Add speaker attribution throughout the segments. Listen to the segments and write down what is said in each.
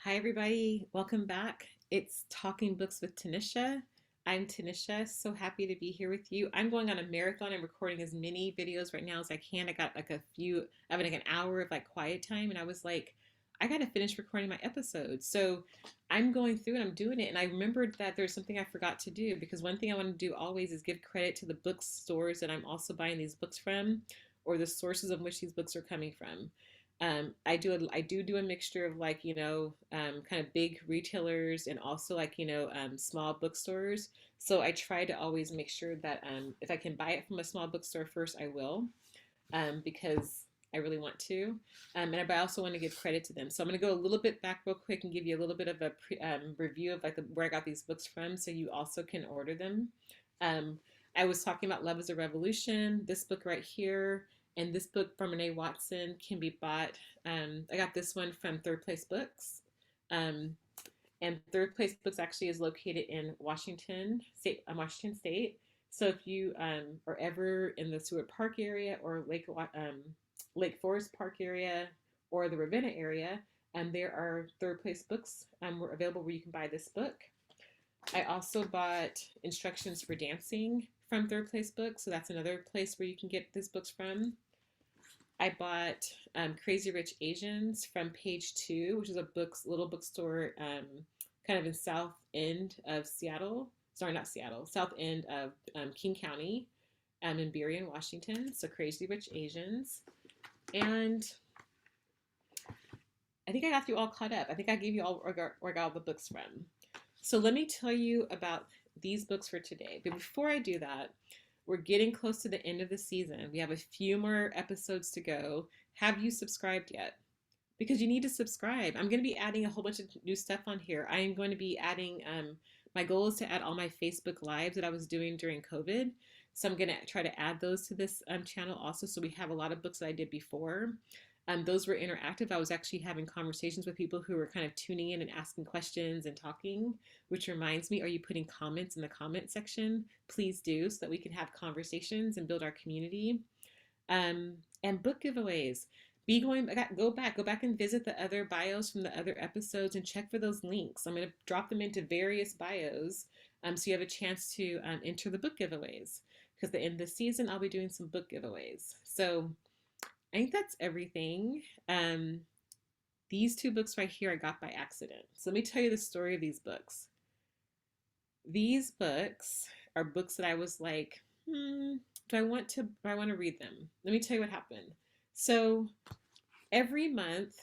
Speaker 1: Hi, everybody. Welcome back. It's Talking Books with Tanisha. I'm Tanisha. So happy to be here with you. I'm going on a marathon and recording as many videos right now as I can. I got like I have like an hour of like quiet time, and I was like, I got to finish recording my episode. So I'm going through and I'm doing it. And I remembered that there's something I forgot to do because one thing I want to do always is give credit to the bookstores that I'm also buying these books from or the sources of which these books are coming from. I do a mixture of like kind of big retailers and also like small bookstores. So I try to always make sure that if I can buy it from a small bookstore first, I will, because I really want to. And I also want to give credit to them. So I'm going to go a little bit back real quick and give you a little bit of a review of like where I got these books from, so you also can order them. Um, I was talking about Love is a Revolution. This book right here. And this book from Renee Watson can be bought. I got this one from Third Place Books. Um, and Third Place Books actually is located in Washington State. So if you are ever in the Seward Park area or Lake Forest Park area or the Ravenna area, there are Third Place Books available where you can buy this book. I also bought Instructions for Dancing from Third Place Books, so that's another place where you can get these books from. I bought Crazy Rich Asians from Page Two, which is a little bookstore kind of in South End of Seattle. Sorry, not Seattle, South End of King County in Burien, Washington. So Crazy Rich Asians. And I think I got you all caught up. I think I gave you all where I got all the books from. So let me tell you about these books for today. But before I do that, we're getting close to the end of the season. We have a few more episodes to go. Have you subscribed yet? Because you need to subscribe. I'm going to be adding a whole bunch of new stuff on here. I am going to be adding, my goal is to add all my Facebook Lives that I was doing during COVID. So I'm going to try to add those to this channel also. So we have a lot of books that I did before. Those were interactive. I was actually having conversations with people who were kind of tuning in and asking questions and talking, which reminds me, are you putting comments in the comment section? Please do, so that we can have conversations and build our community. And book giveaways. Go back and visit the other bios from the other episodes and check for those links. I'm going to drop them into various bios so you have a chance to enter the book giveaways. Because at the end of the season, I'll be doing some book giveaways. So I think that's everything. These two books right here I got by accident. So let me tell you the story of these books. These books are books that I was like, do I want to read them? Let me tell you what happened. So every month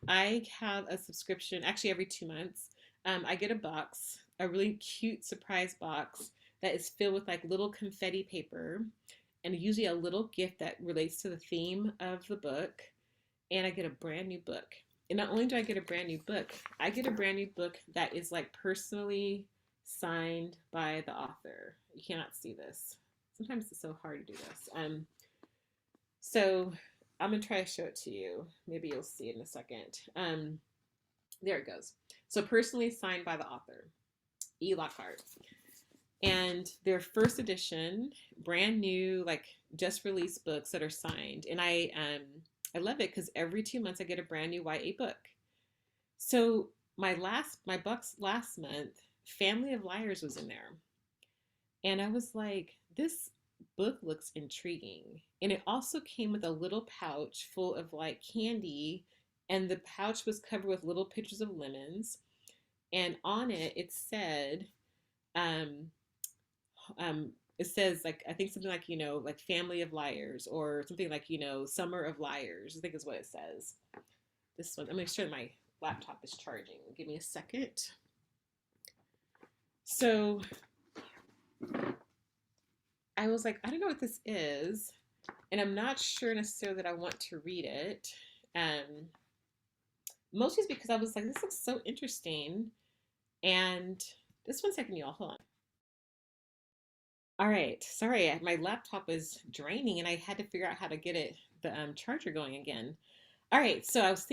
Speaker 1: I have a subscription, actually every 2 months, I get a box, a really cute surprise box that is filled with like little confetti paper and usually a little gift that relates to the theme of the book. And I get a brand new book. And not only do I get a brand new book, I get a brand new book that is like personally signed by the author. You cannot see this. Sometimes it's so hard to do this. So I'm going to try to show it to you. Maybe you'll see it in a second. There it goes. So personally signed by the author, E.Lockhart. And their first edition, brand new, like just released books that are signed. And I love it because every 2 months I get a brand new YA book. So my books last month, Family of Liars was in there. And I was like, this book looks intriguing. And it also came with a little pouch full of like candy. And the pouch was covered with little pictures of lemons. And on it, it said, it says like, I think something like, like Family of Liars or something like, Summer of Liars, I think is what it says. This one, I'm going to make sure my laptop is charging. Give me a second. So I was like, I don't know what this is. And I'm not sure necessarily that I want to read it. Mostly it's because I was like, this looks so interesting. And this one second, y'all, hold on. All right, sorry, my laptop is draining and I had to figure out how to get the charger going again. All right, so I was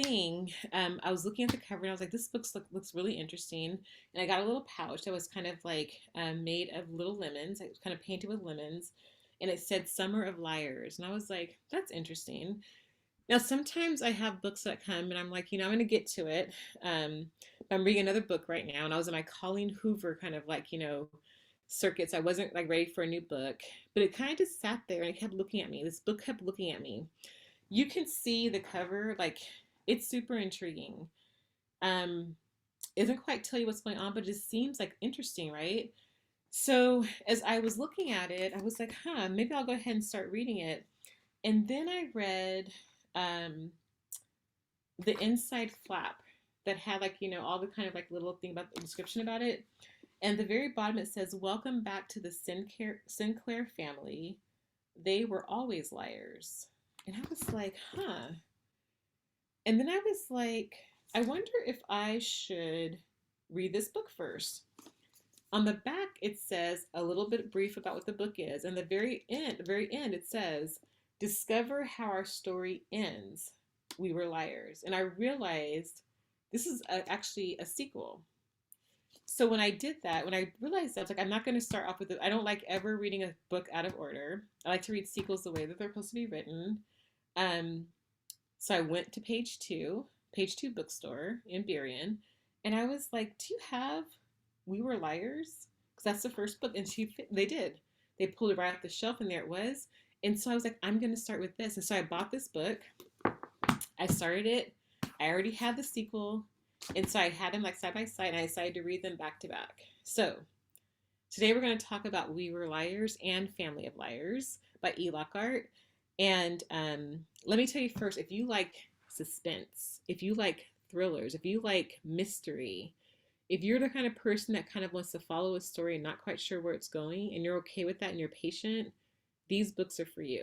Speaker 1: I was looking at the cover and I was like, this book looks really interesting. And I got a little pouch that was kind of like made of little lemons. It was kind of painted with lemons. And it said Summer of Liars. And I was like, that's interesting. Now, sometimes I have books that come and I'm like, I'm going to get to it. I'm reading another book right now, and I was in my Colleen Hoover kind of like, circuits. I wasn't like ready for a new book, but it kind of just sat there and it kept looking at me. This book kept looking at me. You can see the cover, like it's super intriguing. Um, it doesn't quite tell you what's going on, but it just seems like interesting, right? So as I was looking at it, I was like, maybe I'll go ahead and start reading it. And then I read um, the inside flap that had like, all the kind of like little thing about the description about it. And the very bottom it says, "Welcome back to the Sinclair family. They were always liars." And I was like, And then I was like, I wonder if I should read this book first. On the back, it says a little bit brief about what the book is. And the very end, it says, "Discover how our story ends. We were liars." And I realized this is actually a sequel. So when I did that, when I realized that, I was like, I'm not going to start off with it. I don't like ever reading a book out of order. I like to read sequels the way that they're supposed to be written. Um, so I went to page two bookstore in Burien, and I was like, "Do you have We Were Liars?" Because that's the first book, and they did. They pulled it right off the shelf, and there it was. And so I was like, I'm going to start with this. And so I bought this book. I started it. I already had the sequel. And so I had them like side by side, and I decided to read them back to back. So today we're going to talk about We Were Liars and Family of Liars by E.Lockhart. And let me tell you first, if you like suspense, if you like thrillers, if you like mystery, if you're the kind of person that kind of wants to follow a story and not quite sure where it's going, and you're okay with that and you're patient, these books are for you.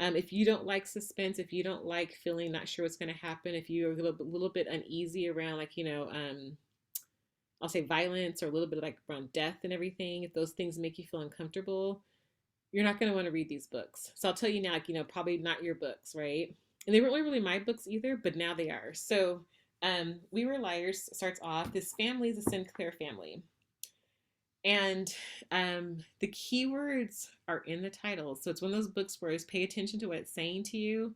Speaker 1: If you don't like suspense, if you don't like feeling not sure what's going to happen, if you're a little bit uneasy around, like, I'll say violence, or a little bit like around death and everything, if those things make you feel uncomfortable, you're not going to want to read these books. So I'll tell you now, like, probably not your books, right? And they weren't really my books either, but now they are. So We Were Liars starts off. This family is a Sinclair family. And the keywords are in the title. So it's one of those books where it's pay attention to what it's saying to you.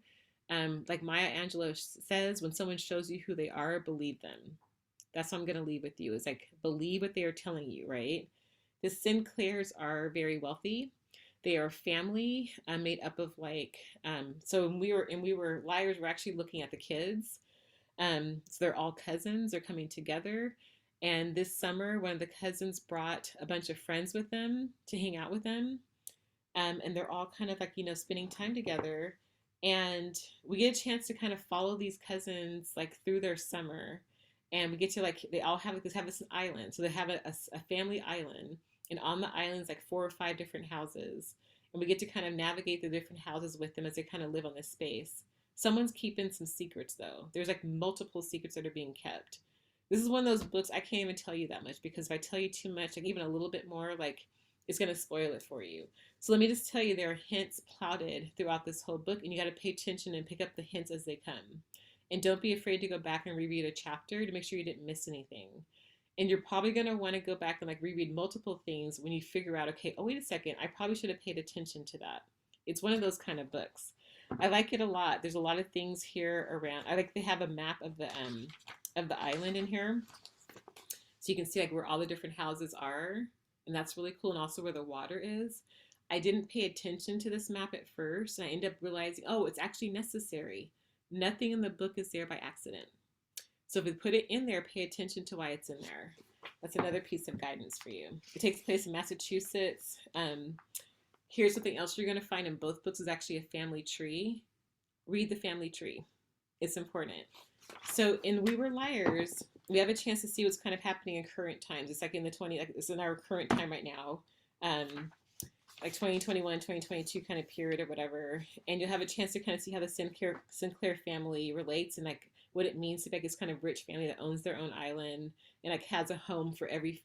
Speaker 1: Like Maya Angelou says, when someone shows you who they are, believe them. That's what I'm going to leave with you, is like, believe what they are telling you, right? The Sinclairs are very wealthy. They are a family made up of like, so we were liars. We're actually looking at the kids. So they're all cousins. They're coming together. And this summer, one of the cousins brought a bunch of friends with them to hang out with them. And they're all kind of like, spending time together. And we get a chance to kind of follow these cousins like through their summer. And we get to like, they all have this island. So they have a family island. And on the island's like 4 or 5 different houses. And we get to kind of navigate the different houses with them as they kind of live on this space. Someone's keeping some secrets though. There's like multiple secrets that are being kept. This is one of those books I can't even tell you that much, because if I tell you too much, like even a little bit more, like it's going to spoil it for you. So let me just tell you, there are hints plotted throughout this whole book, and you got to pay attention and pick up the hints as they come. And don't be afraid to go back and reread a chapter to make sure you didn't miss anything. And you're probably going to want to go back and like reread multiple things when you figure out, okay, oh, wait a second, I probably should have paid attention to that. It's one of those kind of books. I like it a lot. There's a lot of things here around. I like they have a map of the island in here, so you can see like where all the different houses are, and that's really cool. And also where the water is. I didn't pay attention to this map at first, and I ended up realizing, oh, it's actually necessary. Nothing in the book is there by accident. So if we put it in there, pay attention to why it's in there. That's another piece of guidance for you. It takes place in Massachusetts. Here's something else you're going to find in both books, is actually a family tree. Read the family tree. It's important. So in We Were Liars, we have a chance to see what's kind of happening in current times. It's like it's in our current time right now. Like 2021, 2022 kind of period or whatever. And you'll have a chance to kind of see how the Sinclair family relates, and like what it means to be like this kind of rich family that owns their own island and like has a home for every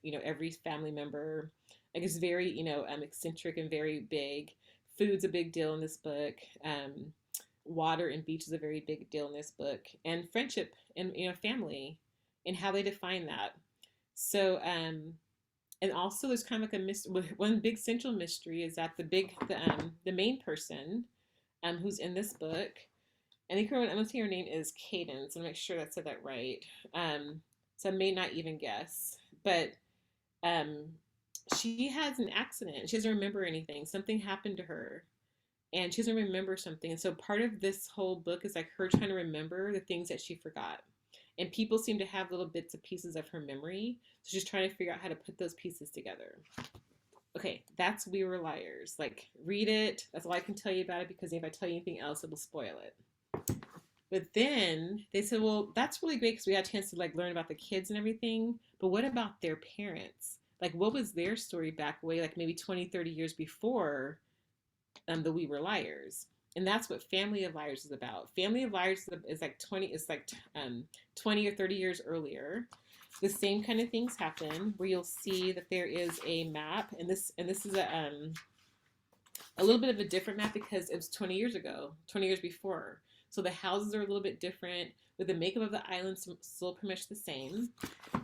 Speaker 1: family member. Like it's very, eccentric and very big. Food's a big deal in this book. Water and beach is a very big deal in this book. And friendship and, family and how they define that. So, and also there's kind of like a mystery. One big central mystery is that the main person, who's in this book, I think I'm gonna say her name is Cadence. I'm gonna make sure I said that right. So I may not even guess, but um, she has an accident. She doesn't remember anything. Something happened to her, and she doesn't remember something. And so part of this whole book is like her trying to remember the things that she forgot. And people seem to have little bits and pieces of her memory. So she's trying to figure out how to put those pieces together. Okay, that's We Were Liars. Like, read it. That's all I can tell you about it, because if I tell you anything else, it will spoil it. But then they said, well, that's really great because we had a chance to like learn about the kids and everything. But what about their parents? Like, what was their story back way, like maybe 20, 30 years before the We Were Liars? And that's what Family of Liars is about. Family of Liars is like 20 or 30 years earlier. The same kind of things happen where you'll see that there is a map, and this is a little bit of a different map because it was 20 years ago, 20 years before. So the houses are a little bit different, but the makeup of the island still pretty much the same.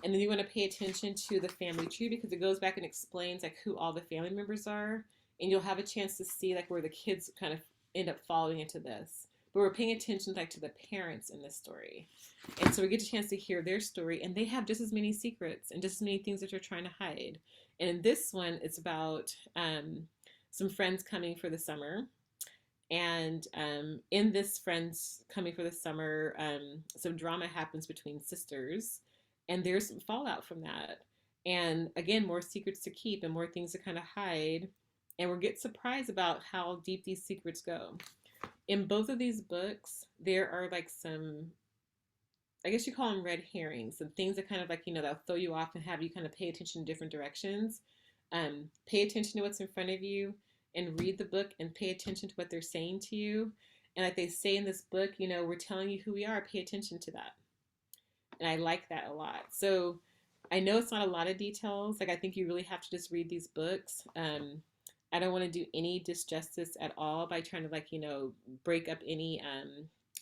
Speaker 1: And then you want to pay attention to the family tree because it goes back and explains like who all the family members are, and you'll have a chance to see like where the kids kind of end up following into this. But we're paying attention like to the parents in this story, and so we get a chance to hear their story, and they have just as many secrets and just as many things that they're trying to hide. And in this one, it's about some friends coming for the summer. And in this friends coming for the summer, some drama happens between sisters, and there's some fallout from that. And again, more secrets to keep and more things to kind of hide. And we'll get surprised about how deep these secrets go. In both of these books, there are like some, I guess you call them red herrings, some things that kind of like, they'll throw you off and have you kind of pay attention in different directions. Pay attention to what's in front of you and read the book and pay attention to what they're saying to you. And like they say in this book, we're telling you who we are, pay attention to that. And I like that a lot. So I know it's not a lot of details. Like I think you really have to just read these books. I don't want to do any disjustice at all by trying to like, break up any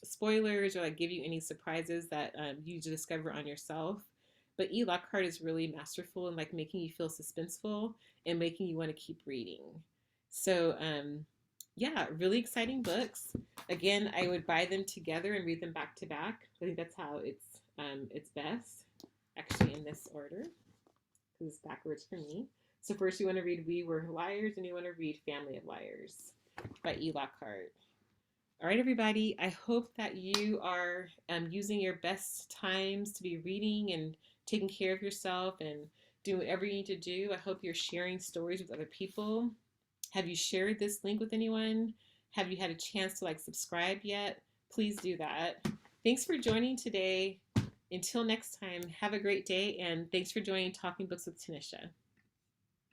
Speaker 1: spoilers or like give you any surprises that you discover on yourself. But E.Lockhart is really masterful in like making you feel suspenseful and making you want to keep reading. So yeah, really exciting books. Again, I would buy them together and read them back to back. I think that's how it's best, actually in this order, because it's backwards for me. So first you want to read We Were Liars, and you want to read Family of Liars by E.Lockhart. All right, everybody. I hope that you are using your best times to be reading and taking care of yourself and doing whatever you need to do. I hope you're sharing stories with other people. Have you shared this link with anyone? Have you had a chance to like subscribe yet? Please do that. Thanks for joining today. Until next time, have a great day, and thanks for joining Talking Books with Tanisha.